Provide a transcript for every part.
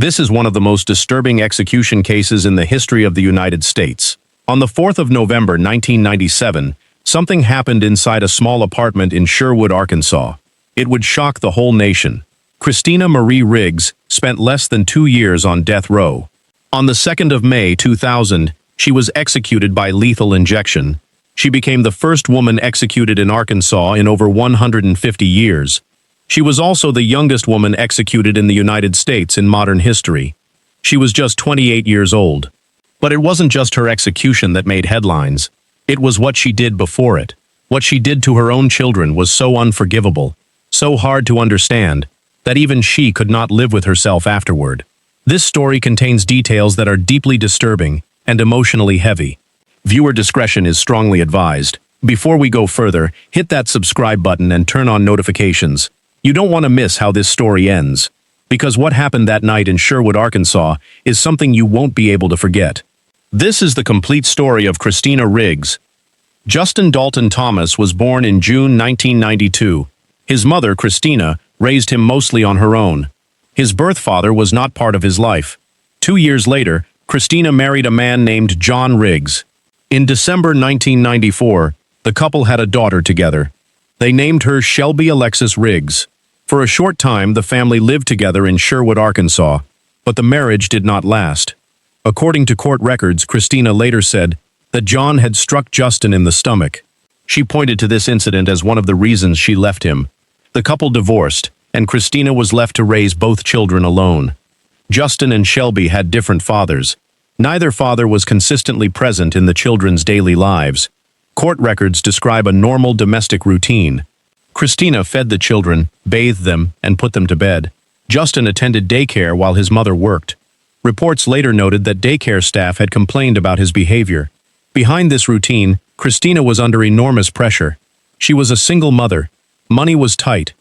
This is one of the most disturbing execution cases in the history of the United States. On the 4th of November 1997, something happened inside a small apartment in Sherwood, Arkansas. It would shock the whole nation. Christina Marie Riggs spent less than 2 years on death row. On the 2nd of May 2000, she was executed by lethal injection. She became the first woman executed in Arkansas in over 150 years. She was also the youngest woman executed in the United States in modern history. She was just 28 years old. But it wasn't just her execution that made headlines. It was what she did before it. What she did to her own children was so unforgivable, so hard to understand, that even she could not live with herself afterward. This story contains details that are deeply disturbing and emotionally heavy. Viewer discretion is strongly advised. Before we go further, hit that subscribe button and turn on notifications. You don't want to miss how this story ends, because what happened that night in Sherwood, Arkansas, is something you won't be able to forget. This is the complete story of Christina Riggs. Justin Dalton Thomas was born in June 1992. His mother, Christina, raised him mostly on her own. His birth father was not part of his life. 2 years later, Christina married a man named John Riggs. In December 1994, the couple had a daughter together. They named her Shelby Alexis Riggs. For a short time, the family lived together in Sherwood, Arkansas, but the marriage did not last. According to court records, Christina later said that John had struck Justin in the stomach. She pointed to this incident as one of the reasons she left him. The couple divorced, and Christina was left to raise both children alone. Justin and Shelby had different fathers. Neither father was consistently present in the children's daily lives. Court records describe a normal domestic routine. Christina fed the children, bathed them, and put them to bed. Justin attended daycare while his mother worked. Reports later noted that daycare staff had complained about his behavior. Behind this routine, Christina was under enormous pressure. She was a single mother. Money was tight.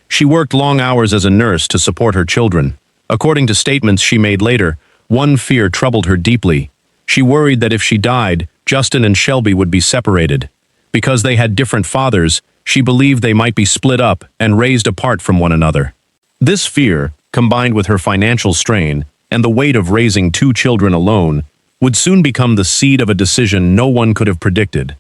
She worked long hours as a nurse to support her children. According to statements she made later, one fear troubled her deeply. She worried that if she died, Justin and Shelby would be separated. Because they had different fathers, she believed they might be split up and raised apart from one another. This fear, combined with her financial strain and the weight of raising 2 children alone, would soon become the seed of a decision no one could have predicted.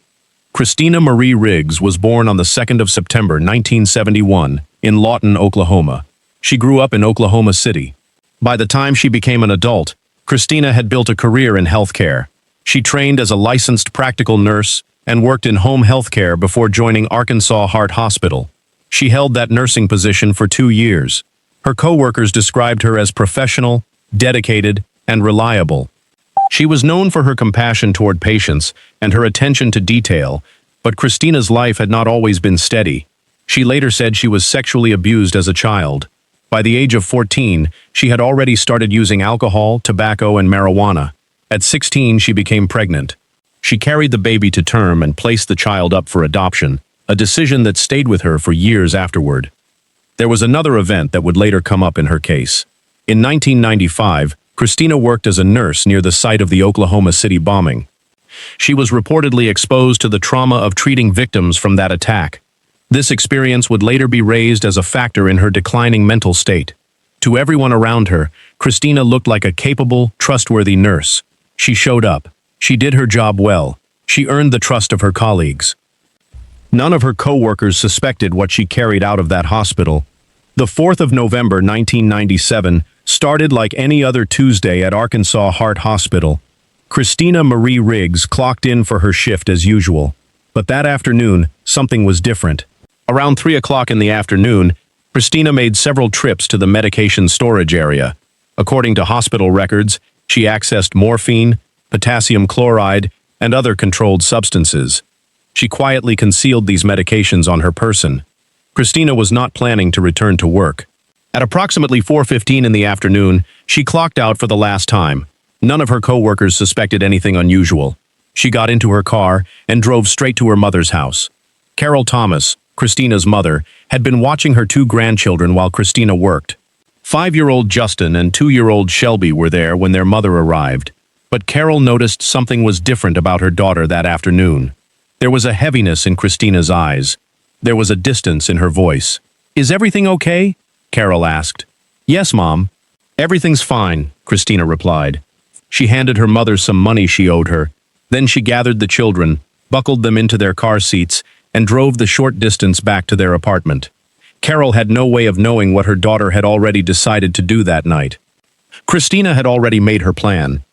Christina Marie Riggs was born on the 2nd of September 1971 in Lawton, Oklahoma. She grew up in Oklahoma City. By the time she became an adult, Christina had built a career in healthcare. She trained as a licensed practical nurse and worked in home health care before joining Arkansas Heart Hospital. She held that nursing position for 2 years. Her co-workers described her as professional, dedicated, and reliable. She was known for her compassion toward patients and her attention to detail, but Christina's life had not always been steady. She later said she was sexually abused as a child. By the age of 14, she had already started using alcohol, tobacco, and marijuana. At 16, she became pregnant. She carried the baby to term and placed the child up for adoption, a decision that stayed with her for years afterward. There was another event that would later come up in her case. In 1995, Christina worked as a nurse near the site of the Oklahoma City bombing. She was reportedly exposed to the trauma of treating victims from that attack. This experience would later be raised as a factor in her declining mental state. To everyone around her, Christina looked like a capable, trustworthy nurse. She showed up. She did her job well. She earned the trust of her colleagues. None of her co-workers suspected what she carried out of that hospital. The 4th of November 1997 started like any other Tuesday at Arkansas Heart Hospital. Christina Marie Riggs clocked in for her shift as usual. But that afternoon, something was different. Around 3 o'clock in the afternoon, Christina made several trips to the medication storage area. According to hospital records, she accessed morphine, potassium chloride, and other controlled substances. She quietly concealed these medications on her person. Christina was not planning to return to work. At approximately 4:15 in the afternoon, she clocked out for the last time. None of her co-workers suspected anything unusual. She got into her car and drove straight to her mother's house. Carol Thomas, Christina's mother, had been watching her 2 grandchildren while Christina worked. 5-year-old Justin and 2-year-old Shelby were there when their mother arrived. But Carol noticed something was different about her daughter that afternoon. There was a heaviness in Christina's eyes. There was a distance in her voice. "Is everything okay?" Carol asked. "Yes, Mom." "Everything's fine," Christina replied. She handed her mother some money she owed her. Then she gathered the children, buckled them into their car seats, and drove the short distance back to their apartment. Carol had no way of knowing what her daughter had already decided to do that night. Christina had already made her plan.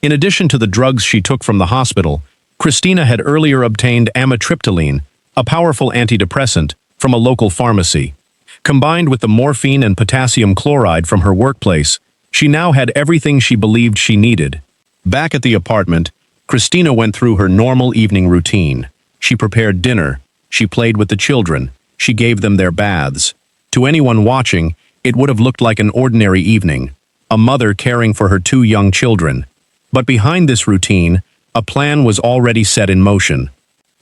In addition to the drugs she took from the hospital, Christina had earlier obtained amitriptyline, a powerful antidepressant, from a local pharmacy. Combined with the morphine and potassium chloride from her workplace, she now had everything she believed she needed. Back at the apartment, Christina went through her normal evening routine. She prepared dinner, she played with the children, she gave them their baths. To anyone watching, it would have looked like an ordinary evening, a mother caring for her two young children. But behind this routine, a plan was already set in motion.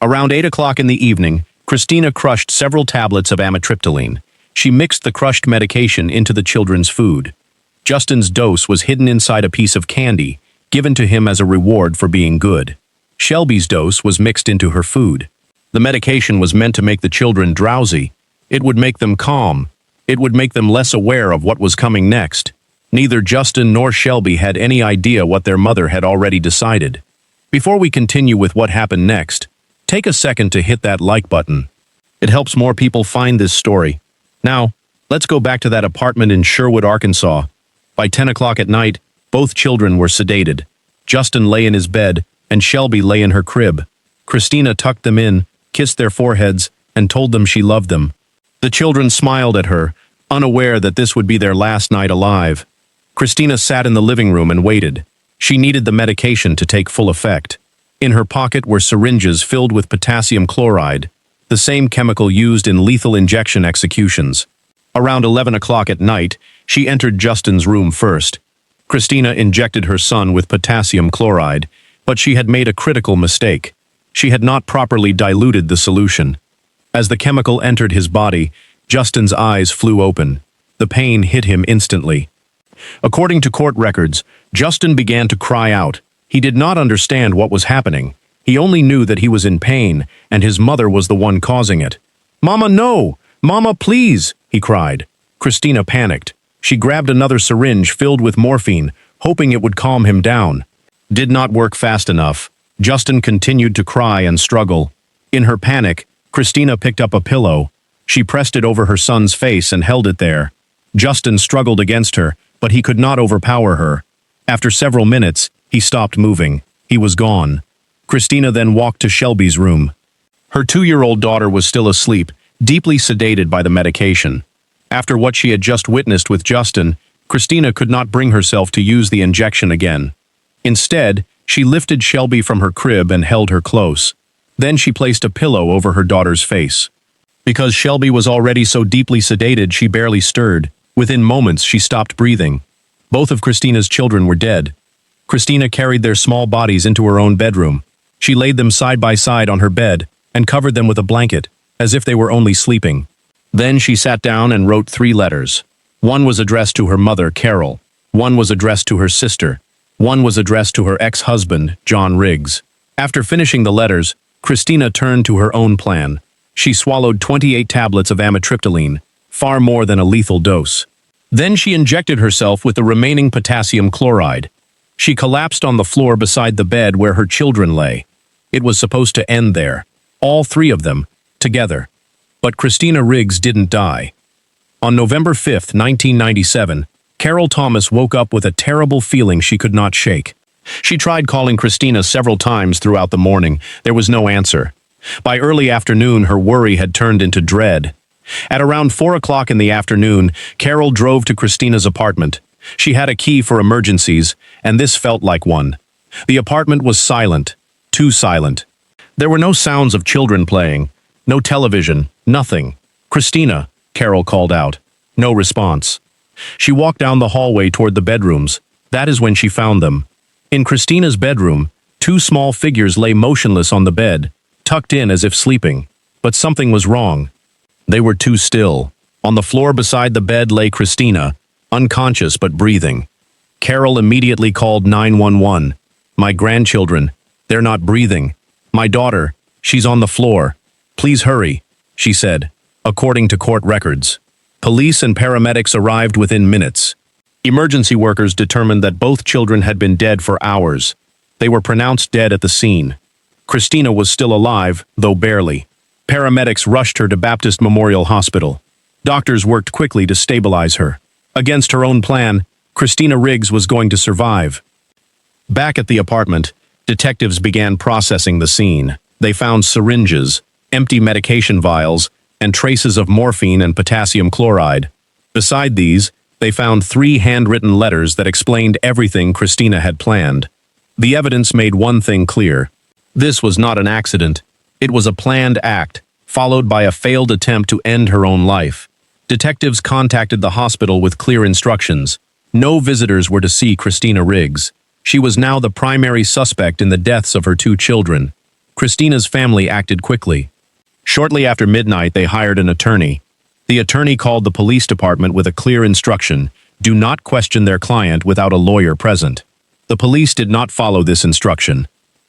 Around 8 o'clock in the evening, Christina crushed several tablets of amitriptyline. She mixed the crushed medication into the children's food. Justin's dose was hidden inside a piece of candy, given to him as a reward for being good. Shelby's dose was mixed into her food. The medication was meant to make the children drowsy. It would make them calm. It would make them less aware of what was coming next. Neither Justin nor Shelby had any idea what their mother had already decided. Before we continue with what happened next, take a second to hit that like button. It helps more people find this story. Now, let's go back to that apartment in Sherwood, Arkansas. By 10 o'clock at night, both children were sedated. Justin lay in his bed, and Shelby lay in her crib. Christina tucked them in, kissed their foreheads, and told them she loved them. The children smiled at her, unaware that this would be their last night alive. Christina sat in the living room and waited. She needed the medication to take full effect. In her pocket were syringes filled with potassium chloride, the same chemical used in lethal injection executions. Around 11 o'clock at night, she entered Justin's room first. Christina injected her son with potassium chloride, but she had made a critical mistake. She had not properly diluted the solution. As the chemical entered his body, Justin's eyes flew open. The pain hit him instantly. According to court records, Justin began to cry out. He did not understand what was happening. He only knew that he was in pain, and his mother was the one causing it. "Mama, no! Mama, please!" he cried. Christina panicked. She grabbed another syringe filled with morphine, hoping it would calm him down. Did not work fast enough. Justin continued to cry and struggle. In her panic, Christina picked up a pillow. She pressed it over her son's face and held it there. Justin struggled against her, but he could not overpower her. After several minutes, he stopped moving. He was gone. Christina then walked to Shelby's room. Her 2-year-old daughter was still asleep, deeply sedated by the medication. After what she had just witnessed with Justin, Christina could not bring herself to use the injection again. Instead, she lifted Shelby from her crib and held her close. Then she placed a pillow over her daughter's face. Because Shelby was already so deeply sedated, she barely stirred. Within moments, she stopped breathing. Both of Christina's children were dead. Christina carried their small bodies into her own bedroom. She laid them side by side on her bed and covered them with a blanket, as if they were only sleeping. Then she sat down and wrote 3 letters. One was addressed to her mother, Carol. One was addressed to her sister. One was addressed to her ex-husband, John Riggs. After finishing the letters, Christina turned to her own plan. She swallowed 28 tablets of amitriptyline, far more than a lethal dose. Then she injected herself with the remaining potassium chloride. She collapsed on the floor beside the bed where her children lay. It was supposed to end there, all 3 of them, together. But Christina Riggs didn't die. On November 5, 1997, Carol Thomas woke up with a terrible feeling she could not shake. She tried calling Christina several times throughout the morning. There was no answer. By early afternoon, her worry had turned into dread. At around 4 o'clock in the afternoon, Carol drove to Christina's apartment. She had a key for emergencies, and this felt like one. The apartment was silent, too silent. There were no sounds of children playing, no television, nothing. "Christina," Carol called out. No response. She walked down the hallway toward the bedrooms. That is when she found them. In Christina's bedroom, 2 small figures lay motionless on the bed, tucked in as if sleeping. But something was wrong. They were too still. On the floor beside the bed lay Christina, unconscious but breathing. Carol immediately called 911. "My grandchildren, they're not breathing. My daughter, she's on the floor. Please hurry," she said, according to court records. Police and paramedics arrived within minutes. Emergency workers determined that both children had been dead for hours. They were pronounced dead at the scene. Christina was still alive, though barely. Paramedics rushed her to Baptist Memorial Hospital. Doctors worked quickly to stabilize her. Against her own plan, Christina Riggs was going to survive. Back at the apartment, detectives began processing the scene. They found syringes, empty medication vials, and traces of morphine and potassium chloride. Beside these, they found 3 handwritten letters that explained everything Christina had planned. The evidence made one thing clear. This was not an accident. It was a planned act, followed by a failed attempt to end her own life. Detectives contacted the hospital with clear instructions. No visitors were to see Christina Riggs. She was now the primary suspect in the deaths of her 2 children. Christina's family acted quickly. Shortly after midnight, they hired an attorney. The attorney called the police department with a clear instruction: do not question their client without a lawyer present. The police did not follow this instruction.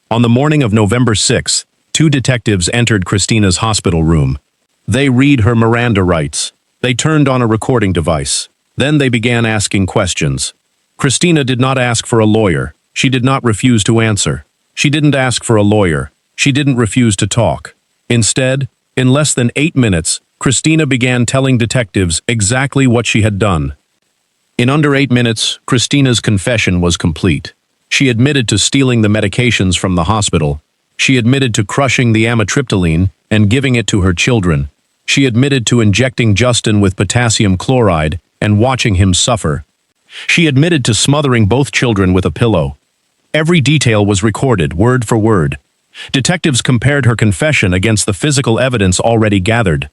On the morning of November 6th, 2 detectives entered Christina's hospital room. They read her Miranda rights. They turned on a recording device. Then they began asking questions. Christina did not ask for a lawyer. She did not refuse to answer. She didn't ask for a lawyer. She didn't refuse to talk. Instead, in less than 8 minutes, Christina began telling detectives exactly what she had done. In under 8 minutes, Christina's confession was complete. She admitted to stealing the medications from the hospital. She admitted to crushing the amitriptyline and giving it to her children. She admitted to injecting Justin with potassium chloride and watching him suffer. She admitted to smothering both children with a pillow. Every detail was recorded, word for word. Detectives compared her confession against the physical evidence already gathered.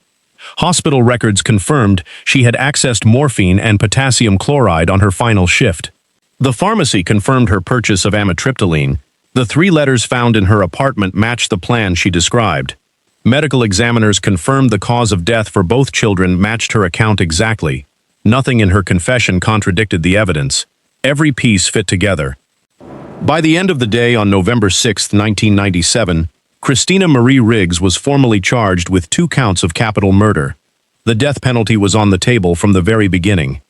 Hospital records confirmed she had accessed morphine and potassium chloride on her final shift. The pharmacy confirmed her purchase of amitriptyline. The 3 letters found in her apartment matched the plan she described. Medical examiners confirmed the cause of death for both children matched her account exactly. Nothing in her confession contradicted the evidence. Every piece fit together. By the end of the day on November 6, 1997, Christina Marie Riggs was formally charged with 2 counts of capital murder. The death penalty was on the table from the very beginning.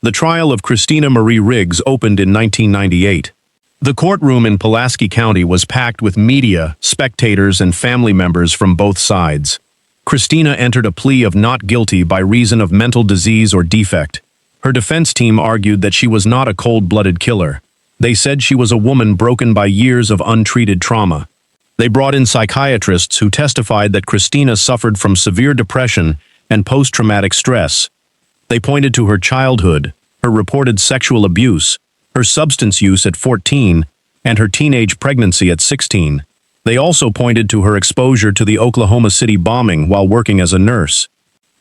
The trial of Christina Marie Riggs opened in 1998. The courtroom in Pulaski County was packed with media, spectators, and family members from both sides. Christina entered a plea of not guilty by reason of mental disease or defect. Her defense team argued that she was not a cold-blooded killer. They said she was a woman broken by years of untreated trauma. They brought in psychiatrists who testified that Christina suffered from severe depression and post-traumatic stress. They pointed to her childhood, her reported sexual abuse, her substance use at 14, and her teenage pregnancy at 16. They also pointed to her exposure to the Oklahoma City bombing while working as a nurse.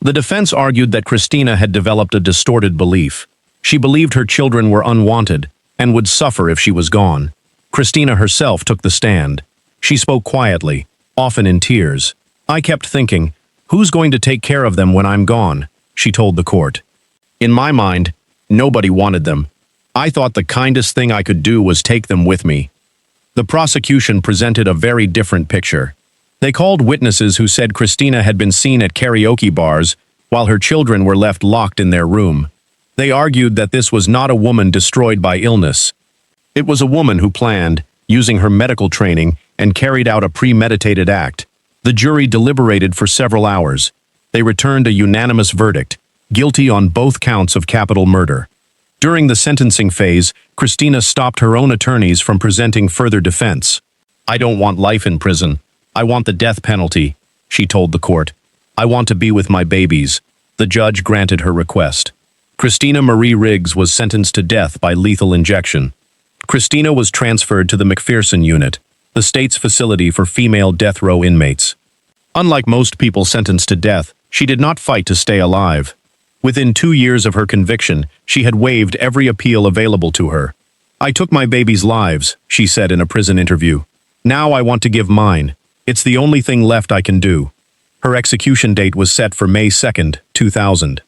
The defense argued that Christina had developed a distorted belief. She believed her children were unwanted and would suffer if she was gone. Christina herself took the stand. She spoke quietly, often in tears. "I kept thinking, who's going to take care of them when I'm gone?" she told the court. "In my mind, nobody wanted them. I thought the kindest thing I could do was take them with me." The prosecution presented a very different picture. They called witnesses who said Christina had been seen at karaoke bars while her children were left locked in their room. They argued that this was not a woman destroyed by illness. It was a woman who planned, using her medical training, and carried out a premeditated act. The jury deliberated for several hours. They returned a unanimous verdict, guilty on both counts of capital murder. During the sentencing phase, Christina stopped her own attorneys from presenting further defense. "I don't want life in prison. I want the death penalty," she told the court. "I want to be with my babies." The judge granted her request. Christina Marie Riggs was sentenced to death by lethal injection. Christina was transferred to the McPherson Unit, the state's facility for female death row inmates. Unlike most people sentenced to death, she did not fight to stay alive. Within 2 years of her conviction, she had waived every appeal available to her. "I took my babies' lives," she said in a prison interview. "Now I want to give mine. It's the only thing left I can do." Her execution date was set for May 2, 2000.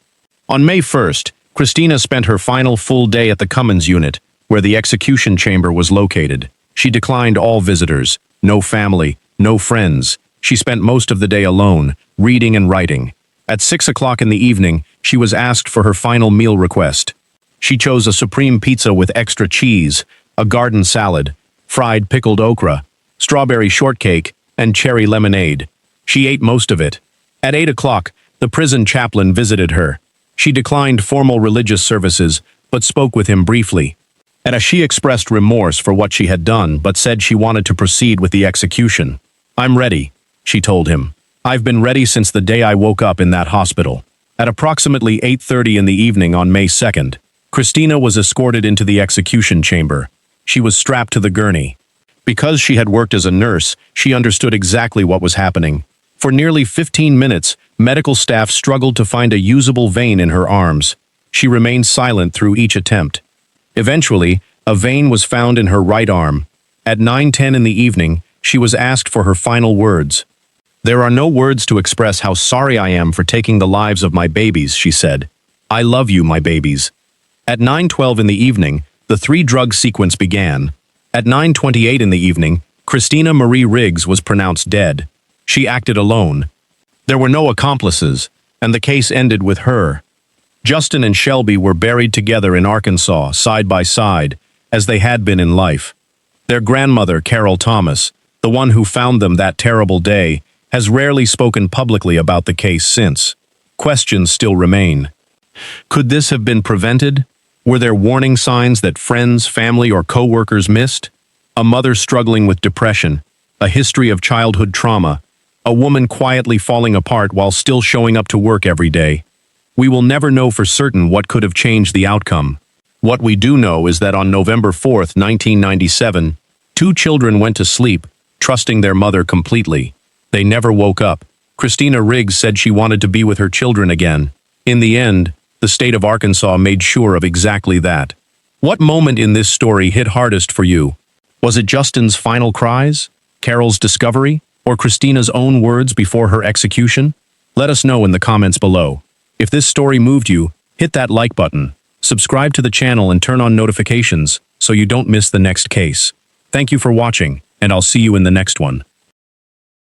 On May 1st, Christina spent her final full day at the Cummins Unit, where the execution chamber was located. She declined all visitors, no family, no friends. She spent most of the day alone, reading and writing. At 6 o'clock in the evening, she was asked for her final meal request. She chose a supreme pizza with extra cheese, a garden salad, fried pickled okra, strawberry shortcake, and cherry lemonade. She ate most of it. At 8 o'clock, the prison chaplain visited her. She declined formal religious services, but spoke with him briefly. She expressed remorse for what she had done, but said she wanted to proceed with the execution. "I'm ready," she told him. "I've been ready since the day I woke up in that hospital." At approximately 8:30 in the evening on May 2nd, Christina was escorted into the execution chamber. She was strapped to the gurney. Because she had worked as a nurse, she understood exactly what was happening. For nearly 15 minutes, medical staff struggled to find a usable vein in her arms. She remained silent through each attempt. Eventually, a vein was found in her right arm. At 9:10 in the evening, she was asked for her final words. "There are no words to express how sorry I am for taking the lives of my babies," she said. "I love you, my babies." At 9:12 in the evening, the three-drug sequence began. At 9:28 in the evening, Christina Marie Riggs was pronounced dead. She acted alone. There were no accomplices, and the case ended with her. Justin and Shelby were buried together in Arkansas, side by side, as they had been in life. Their grandmother, Carol Thomas, the one who found them that terrible day, has rarely spoken publicly about the case since. Questions still remain. Could this have been prevented? Were there warning signs that friends, family, or co-workers missed? A mother struggling with depression, a history of childhood trauma, a woman quietly falling apart while still showing up to work every day. We will never know for certain what could have changed the outcome. What we do know is that on November 4th, 1997, two children went to sleep, trusting their mother completely. They never woke up. Christina Riggs said she wanted to be with her children again. In the end, the state of Arkansas made sure of exactly that. What moment in this story hit hardest for you? Was it Justin's final cries, Carol's discovery, or Christina's own words before her execution? Let us know in the comments below. If this story moved you, hit that like button, subscribe to the channel and turn on notifications so you don't miss the next case. Thank you for watching, and I'll see you in the next one.